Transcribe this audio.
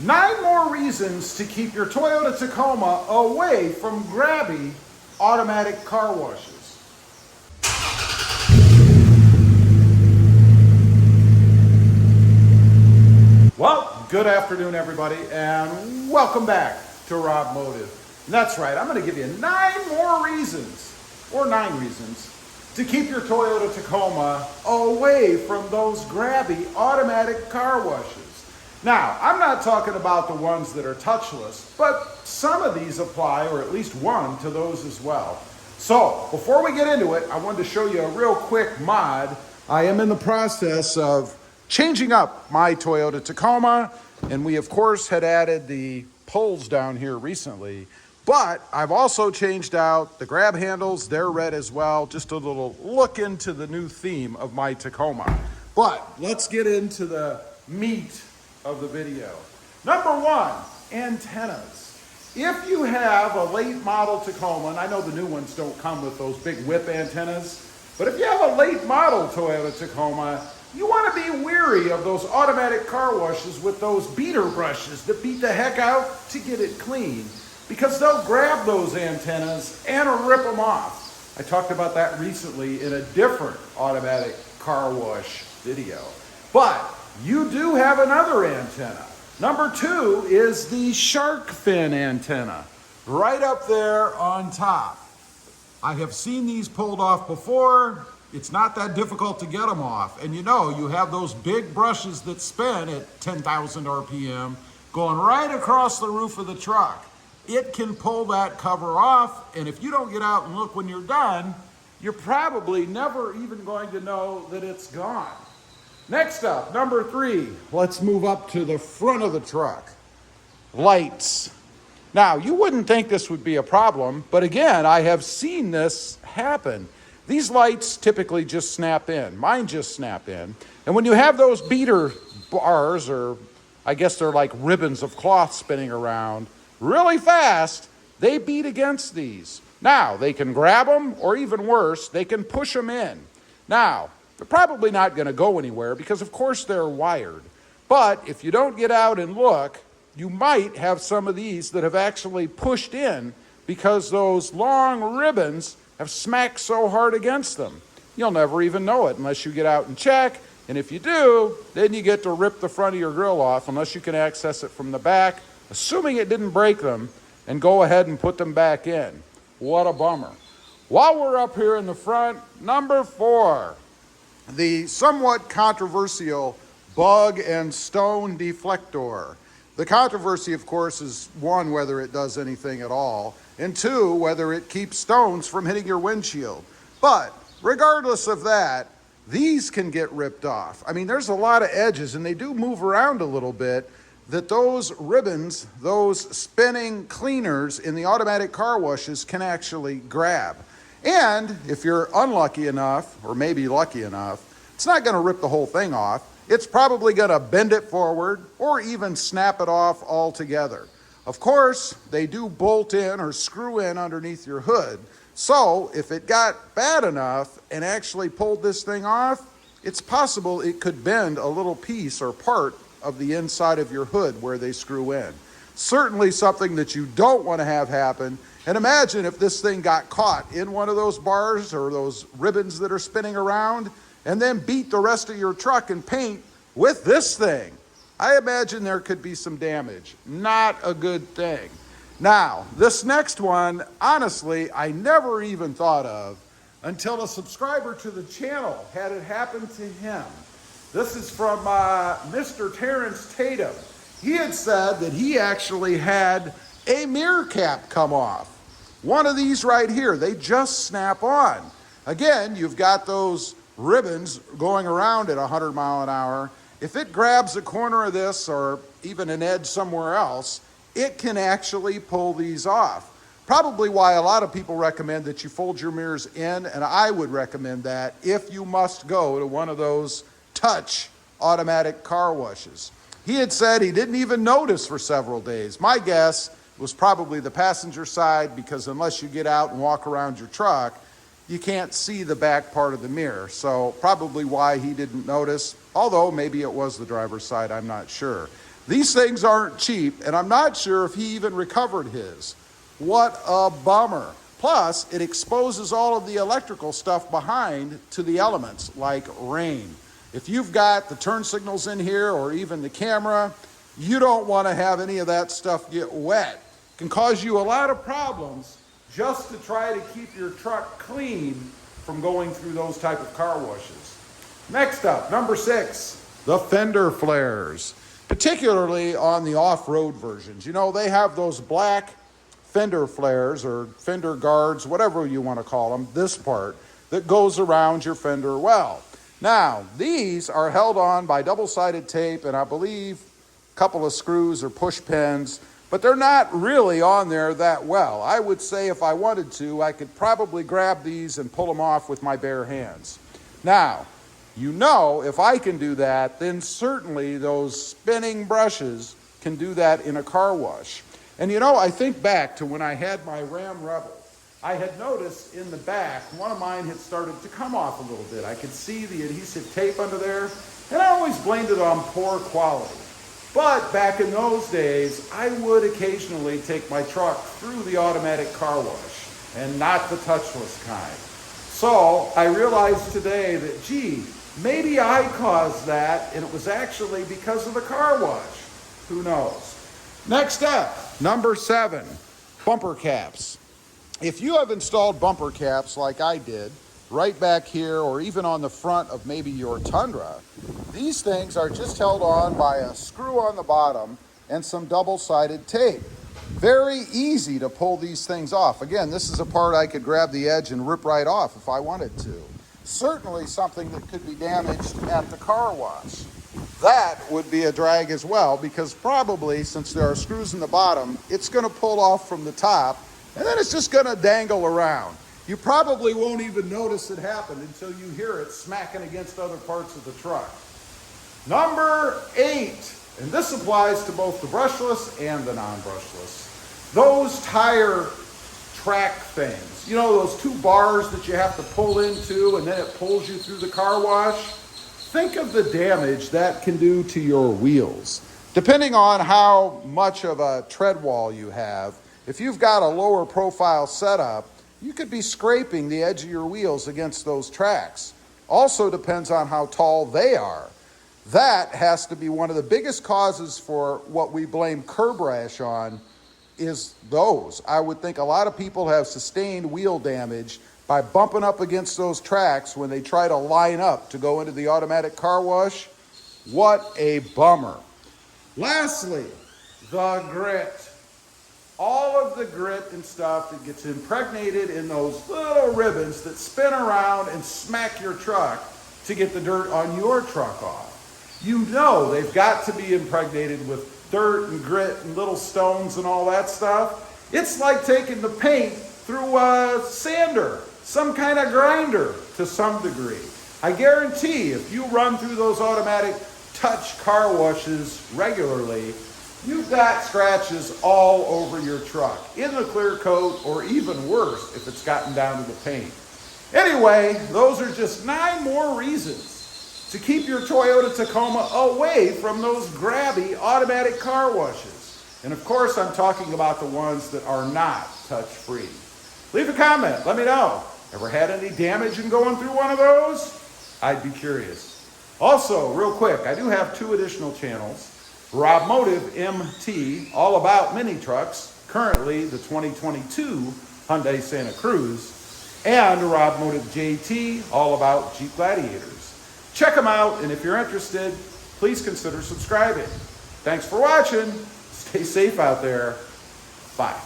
9 more reasons to keep your Toyota Tacoma away from Grabby automatic car washes. Well, good afternoon everybody, and welcome back to RobMotive. That's right, I'm going to give you 9 reasons to keep your Toyota Tacoma away from those Grabby automatic car washes. Now, I'm not talking about the ones that are touchless, but some of these apply, or at least one, to those as well. So, before we get into it, I wanted to show you a real quick mod. I am in the process of changing up my Toyota Tacoma, and we of course had added the poles down here recently, but I've also changed out the grab handles. They're red as well. Just a little look into the new theme of my Tacoma. But let's get into the meat of the video. Number 1, antennas. If you have a late model Tacoma, and I know the new ones don't come with those big whip antennas, but if you have a late model Toyota Tacoma, you want to be weary of those automatic car washes with those beater brushes that beat the heck out to get it clean, because they'll grab those antennas and rip them off. I talked about that recently in a different automatic car wash video. But you do have another antenna. Number 2 is the shark fin antenna, right up there on top. I have seen these pulled off before. It's not that difficult to get them off. And you know, you have those big brushes that spin at 10,000 RPM going right across the roof of the truck. It can pull that cover off, and if you don't get out and look when you're done, you're probably never even going to know that it's gone. Next up, number 3, let's move up to the front of the truck. Lights. Now, you wouldn't think this would be a problem, but again, I have seen this happen. These lights typically just snap in. Mine just snap in. And when you have those beater bars, or I guess they're like ribbons of cloth spinning around really fast, they beat against these. Now, they can grab them, or even worse, they can push them in. Now, they're probably not going to go anywhere because, of course, they're wired. But if you don't get out and look, you might have some of these that have actually pushed in because those long ribbons have smacked so hard against them. You'll never even know it unless you get out and check. And if you do, then you get to rip the front of your grill off unless you can access it from the back, assuming it didn't break them, and go ahead and put them back in. What a bummer. While we're up here in the front, number 4. The somewhat controversial bug and stone deflector. The controversy, of course, is 1, whether it does anything at all, and 2, whether it keeps stones from hitting your windshield. But regardless of that, these can get ripped off. I mean, there's a lot of edges, and they do move around a little bit, that those ribbons, those spinning cleaners in the automatic car washes can actually grab. And if you're unlucky enough, or maybe lucky enough, it's not going to rip the whole thing off. It's probably going to bend it forward or even snap it off altogether. Of course, they do bolt in or screw in underneath your hood. So if it got bad enough and actually pulled this thing off, it's possible it could bend a little piece or part of the inside of your hood where they screw in. Certainly something that you don't want to have happen. And imagine if this thing got caught in one of those bars or those ribbons that are spinning around and then beat the rest of your truck and paint with this thing. I imagine there could be some damage. Not a good thing. Now, this next one, honestly, I never even thought of until a subscriber to the channel had it happen to him. This is from Mr. Terrence Tatum. He had said that he actually had a mirror cap come off. One of these right here, they just snap on. Again, you've got those ribbons going around at 100 miles an hour. If it grabs a corner of this or even an edge somewhere else, it can actually pull these off. Probably why a lot of people recommend that you fold your mirrors in, and I would recommend that if you must go to one of those touch automatic car washes. He had said he didn't even notice for several days. My guess was probably the passenger side, because unless you get out and walk around your truck, you can't see the back part of the mirror. So probably why he didn't notice, although maybe it was the driver's side, I'm not sure. These things aren't cheap, and I'm not sure if he even recovered his. What a bummer. Plus, it exposes all of the electrical stuff behind to the elements, like rain. If you've got the turn signals in here or even the camera, you don't want to have any of that stuff get wet. It can cause you a lot of problems just to try to keep your truck clean from going through those type of car washes. Next up, number 6, the Fender Flares, particularly on the off-road versions. You know, they have those black Fender Flares or fender guards, whatever you want to call them, this part that goes around your fender well. Now, these are held on by double-sided tape and I believe a couple of screws or push pins, but they're not really on there that well. I would say if I wanted to, I could probably grab these and pull them off with my bare hands. Now, you know, if I can do that, then certainly those spinning brushes can do that in a car wash. And you know, I think back to when I had my Ram Rebel. I had noticed in the back, one of mine had started to come off a little bit. I could see the adhesive tape under there, and I always blamed it on poor quality. But back in those days, I would occasionally take my truck through the automatic car wash, and not the touchless kind. So I realized today that, gee, maybe I caused that, and it was actually because of the car wash. Who knows? Next up, number 7, bumper caps. If you have installed bumper caps like I did, right back here or even on the front of maybe your Tundra, these things are just held on by a screw on the bottom and some double-sided tape. Very easy to pull these things off. Again, this is a part I could grab the edge and rip right off if I wanted to. Certainly something that could be damaged at the car wash. That would be a drag as well, because probably, since there are screws in the bottom, it's going to pull off from the top, and then it's just going to dangle around. You probably won't even notice it happened until you hear it smacking against other parts of the truck. Number 8, and this applies to both the brushless and the non-brushless. Those tire track things. You know, those 2 bars that you have to pull into and then it pulls you through the car wash? Think of the damage that can do to your wheels. Depending on how much of a tread wall you have, if you've got a lower profile setup, you could be scraping the edge of your wheels against those tracks. Also depends on how tall they are. That has to be one of the biggest causes for what we blame curb rash on, is those. I would think a lot of people have sustained wheel damage by bumping up against those tracks when they try to line up to go into the automatic car wash. What a bummer. Lastly, the grit. All of the grit and stuff that gets impregnated in those little ribbons that spin around and smack your truck to get the dirt on your truck off. You know they've got to be impregnated with dirt and grit and little stones and all that stuff. It's like taking the paint through a sander, some kind of grinder to some degree. I guarantee if you run through those automatic touch car washes regularly, you've got scratches all over your truck, in the clear coat, or even worse if it's gotten down to the paint. Anyway, those are just 9 more reasons to keep your Toyota Tacoma away from those Grabby automatic car washes. And of course, I'm talking about the ones that are not touch-free. Leave a comment, let me know. Ever had any damage in going through one of those? I'd be curious. Also, real quick, I do have 2 additional channels. RobMotive MT, all about mini trucks, currently the 2022 Hyundai Santa Cruz, and RobMotive JT, all about Jeep Gladiators. Check them out, and if you're interested, please consider subscribing. Thanks for watching. Stay safe out there. Bye.